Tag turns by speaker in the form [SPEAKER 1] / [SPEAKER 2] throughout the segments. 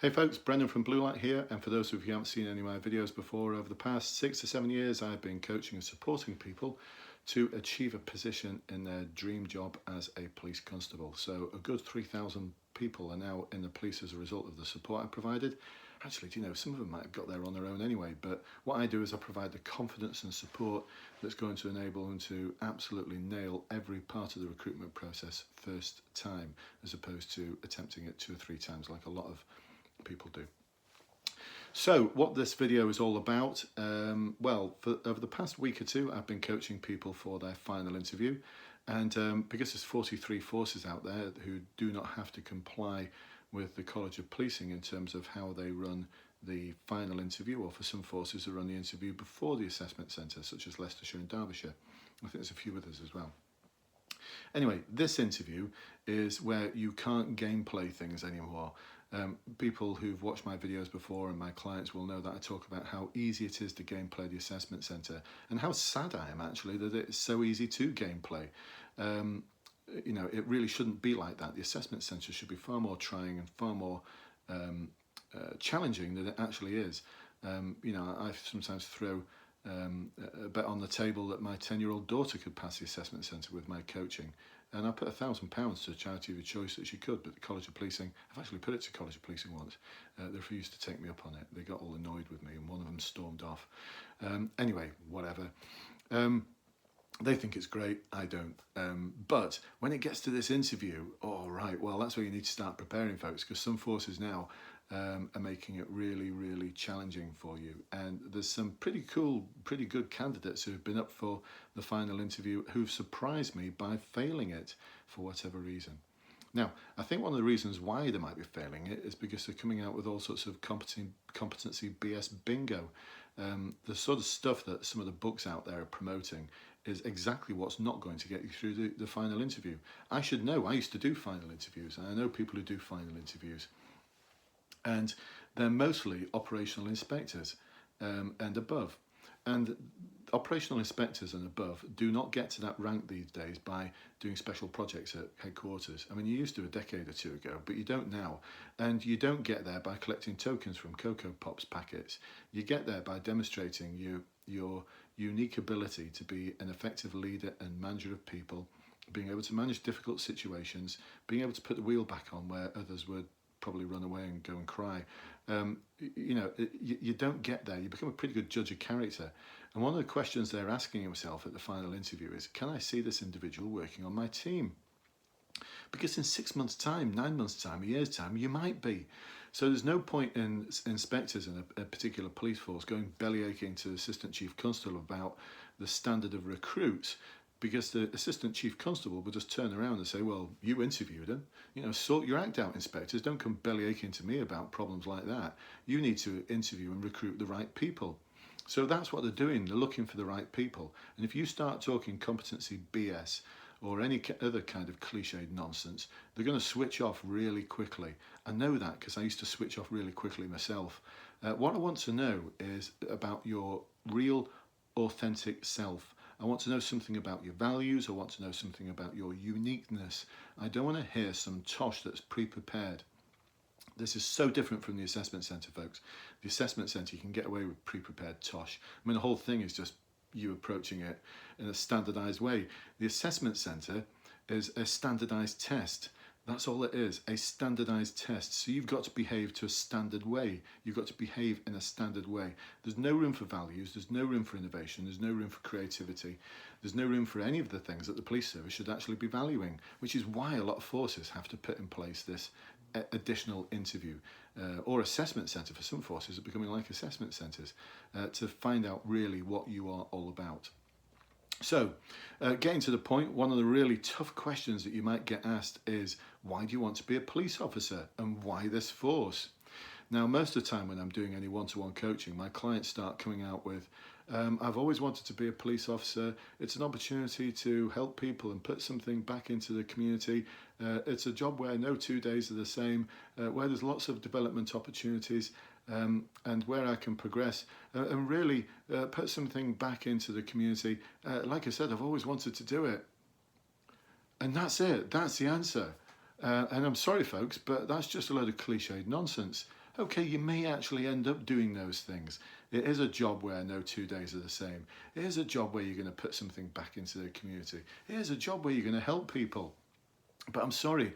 [SPEAKER 1] Hey folks, Brendan from Blue Light here, and for those of you who haven't seen any of my videos before, over the past 6 to 7 years I've been coaching and supporting people to achieve a position in their dream job as a police constable. So a good 3,000 people are now in the police as a result of the support I provided. Actually, do you know, some of them might have got there on their own anyway, but what I do is I provide the confidence and support that's going to enable them to absolutely nail every part of the recruitment process first time, as opposed to attempting it 2 or 3 times like a lot of people do. So what this video is all about, over the past week or two I've been coaching people for their final interview, and because there's 43 forces out there who do not have to comply with the College of Policing in terms of how they run the final interview, or for some forces who run the interview before the assessment centre, such as Leicestershire and Derbyshire. I think there's a few others as well. Anyway, this interview is where you can't gameplay things anymore. People who've watched my videos before and my clients will know that I talk about how easy it is to gameplay the assessment centre, and how sad I am actually that it's so easy to gameplay. You know, it really shouldn't be like that. The assessment centre should be far more trying and far more challenging than it actually is. You know, I sometimes throw a bet on the table that my 10-year-old daughter could pass the assessment centre with my coaching. And I put £1,000 to a charity of her choice that she could, but the College of Policing, I've actually put it to College of Policing once, they refused to take me up on it. They got all annoyed with me and one of them stormed off. Anyway, whatever. They think it's great, I don't. But when it gets to this interview, oh right, well that's where you need to start preparing, folks, because some forces now are making it really, really challenging for you. And there's some pretty cool, pretty good candidates who've been up for the final interview who've surprised me by failing it for whatever reason. Now, I think one of the reasons why they might be failing it is because they're coming out with all sorts of competency BS bingo. The sort of stuff that some of the books out there are promoting is exactly what's not going to get you through the final interview. I should know, I used to do final interviews, and I know people who do final interviews. And they're mostly operational inspectors and above. And operational inspectors and above do not get to that rank these days by doing special projects at headquarters. I mean, you used to a decade or two ago, but you don't now. And you don't get there by collecting tokens from Cocoa Pops packets. You get there by demonstrating your unique ability to be an effective leader and manager of people, being able to manage difficult situations, being able to put the wheel back on where others would probably run away and go and cry. You know, you don't get there. You become a pretty good judge of character. And one of the questions they're asking himself at the final interview is, can I see this individual working on my team? Because in 6 months' time, 9 months' time, a year's time, you might be. So there's no point in inspectors in a particular police force going bellyaching to the Assistant Chief Constable about the standard of recruits, because the Assistant Chief Constable will just turn around and say, well, you interviewed him, you know, sort your act out, inspectors, don't come bellyaching to me about problems like that. You need to interview and recruit the right people. So that's what they're doing, they're looking for the right people. And if you start talking competency BS or any other kind of cliched nonsense, they're going to switch off really quickly. I know that because I used to switch off really quickly myself. What I want to know is about your real, authentic self. I want to know something about your values. I want to know something about your uniqueness. I don't want to hear some tosh that's pre-prepared. This is so different from the assessment centre, folks. The assessment centre, you can get away with pre-prepared tosh. I mean, the whole thing is just you approaching it in a standardised way. The assessment centre is a standardised test. That's all it is, a standardised test. So you've got to behave to a standard way. You've got to behave in a standard way. There's no room for values, there's no room for innovation, there's no room for creativity, there's no room for any of the things that the police service should actually be valuing, which is why a lot of forces have to put in place this additional interview or assessment centre. For some forces are becoming like assessment centres to find out really what you are all about. So, getting to the point, one of the really tough questions that you might get asked is, why do you want to be a police officer and why this force? Now, most of the time when I'm doing any one-to-one coaching, my clients start coming out with, I've always wanted to be a police officer. It's an opportunity to help people and put something back into the community. It's a job where no 2 days are the same, where there's lots of development opportunities, and where I can progress and really put something back into the community. Like I said, I've always wanted to do it. And that's it, that's the answer. And I'm sorry folks, but that's just a load of cliched nonsense. Okay, you may actually end up doing those things. It is a job where no 2 days are the same. It is a job where you're going to put something back into the community. It is a job where you're going to help people. But I'm sorry,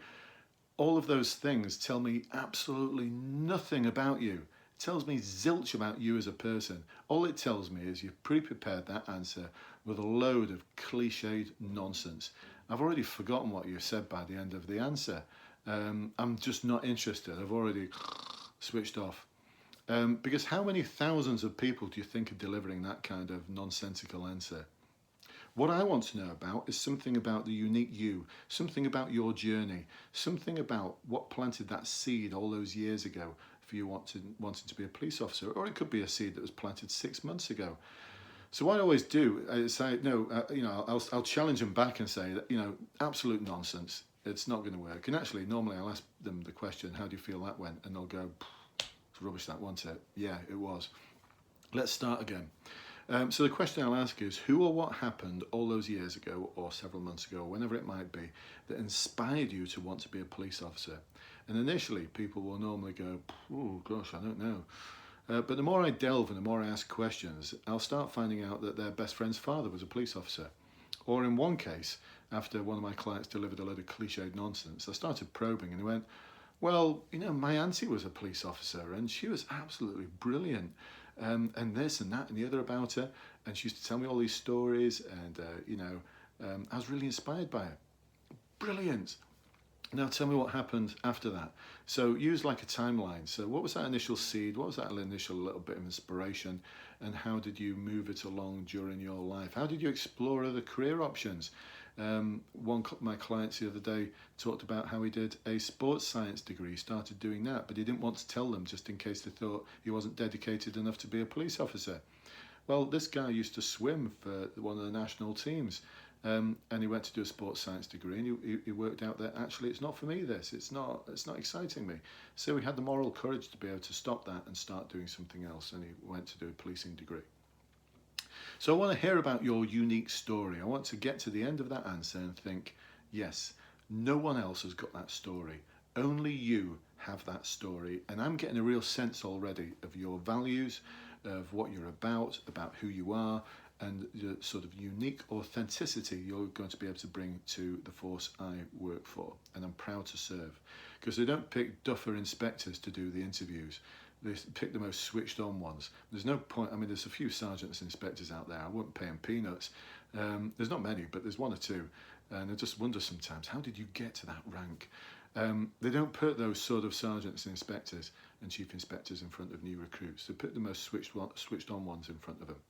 [SPEAKER 1] all of those things tell me absolutely nothing about you. It tells me zilch about you as a person. All it tells me is you've pre-prepared that answer with a load of cliched nonsense. I've already forgotten what you said by the end of the answer. I'm just not interested. I've already switched off. Because how many thousands of people do you think are delivering that kind of nonsensical answer? What I want to know about is something about the unique you, something about your journey, something about what planted that seed all those years ago for you wanting to be a police officer, or it could be a seed that was planted 6 months ago. So what I always do is say, no, I'll challenge them back and say that, absolute nonsense. It's not going to work. And actually, normally I'll ask them the question, how do you feel that went? And they'll go, it's rubbish that, wasn't it? Yeah, it was. Let's start again. So the question I'll ask is, who or what happened all those years ago or several months ago, whenever it might be, that inspired you to want to be a police officer? And initially, people will normally go, oh gosh, I don't know. But the more I delve and the more I ask questions, I'll start finding out that their best friend's father was a police officer. Or in one case, after one of my clients delivered a load of cliched nonsense, I started probing and he went, well, my auntie was a police officer and she was absolutely brilliant. And this and that and the other about her. And she used to tell me all these stories and, I was really inspired by it. Brilliant. Now tell me what happened after that. So use like a timeline. So what was that initial seed? What was that initial little bit of inspiration? And how did you move it along during your life? How did you explore other career options? One of my clients the other day talked about how he did a sports science degree, started doing that, but he didn't want to tell them just in case they thought he wasn't dedicated enough to be a police officer. Well, this guy used to swim for one of the national teams. And he went to do a sports science degree, and he worked out that actually it's not for me. It's not exciting me. So he had the moral courage to be able to stop that and start doing something else. And he went to do a policing degree. So I want to hear about your unique story. I want to get to the end of that answer and think, yes, no one else has got that story. Only you have that story. And I'm getting a real sense already of your values, of what you're about who you are, and the sort of unique authenticity you're going to be able to bring to the force I work for. And I'm proud to serve. Because they don't pick duffer inspectors to do the interviews. They pick the most switched on ones. There's no point, there's a few sergeants and inspectors out there. I wouldn't pay them peanuts. There's not many, but there's one or two. And I just wonder sometimes, how did you get to that rank? They don't put those sort of sergeants and inspectors and chief inspectors in front of new recruits. They put the most switched on ones in front of them.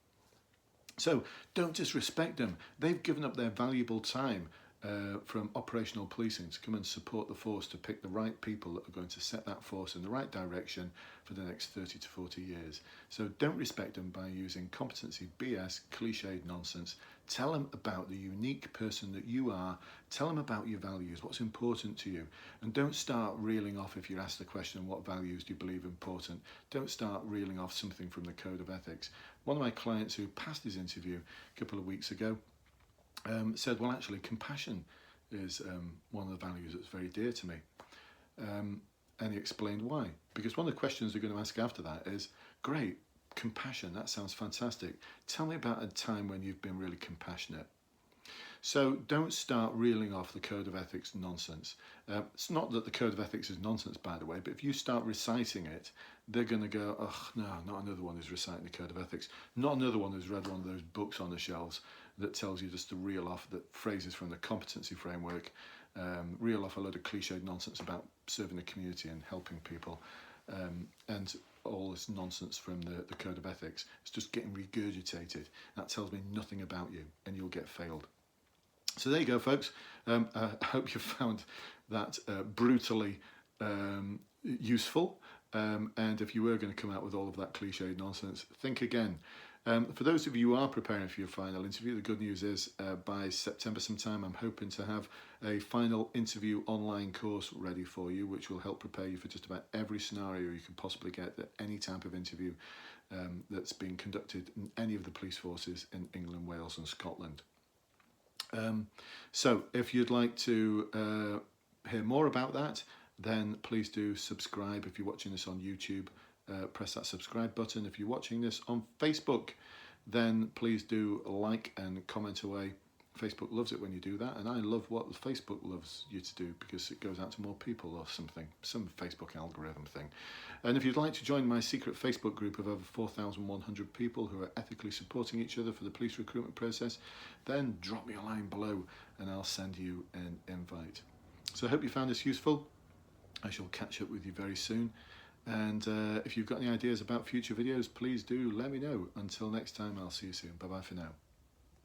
[SPEAKER 1] So don't disrespect them. They've given up their valuable time from operational policing to come and support the force to pick the right people that are going to set that force in the right direction for the next 30 to 40 years. So don't respect them by using competency BS, cliched nonsense. Tell them about the unique person that you are. Tell them about your values, what's important to you. And don't start reeling off if you're asked the question, what values do you believe important? Don't start reeling off something from the code of ethics. One of my clients who passed his interview a couple of weeks ago said, well, actually, compassion is one of the values that's very dear to me. And he explained why. Because one of the questions they're going to ask after that is, great, compassion, that sounds fantastic. Tell me about a time when you've been really compassionate. So don't start reeling off the code of ethics nonsense. It's not that the code of ethics is nonsense, by the way, but if you start reciting it, they're going to go, oh, no, not another one who's reciting the code of ethics. Not another one who's read one of those books on the shelves that tells you just to reel off the phrases from the competency framework, reel off a load of cliched nonsense about serving the community and helping people, and all this nonsense from the code of ethics. It's just getting regurgitated. That tells me nothing about you, and you'll get failed. So there you go, folks. I hope you found that brutally useful. And if you were going to come out with all of that cliched nonsense, think again. For those of you who are preparing for your final interview, the good news is by September sometime, I'm hoping to have a final interview online course ready for you, which will help prepare you for just about every scenario you can possibly get at any type of interview that's being conducted in any of the police forces in England, Wales and Scotland. So if you'd like to hear more about that, then please do subscribe. If you're watching this on YouTube, press that subscribe button. If you're watching this on Facebook, then please do like and comment away. Facebook loves it when you do that, and I love what Facebook loves you to do, because it goes out to more people or something, some Facebook algorithm thing. And if you'd like to join my secret Facebook group of over 4,100 people who are ethically supporting each other for the police recruitment process, then drop me a line below and I'll send you an invite. So I hope you found this useful. I shall catch up with you very soon. And if you've got any ideas about future videos, please do let me know. Until next time, I'll see you soon. Bye bye for now.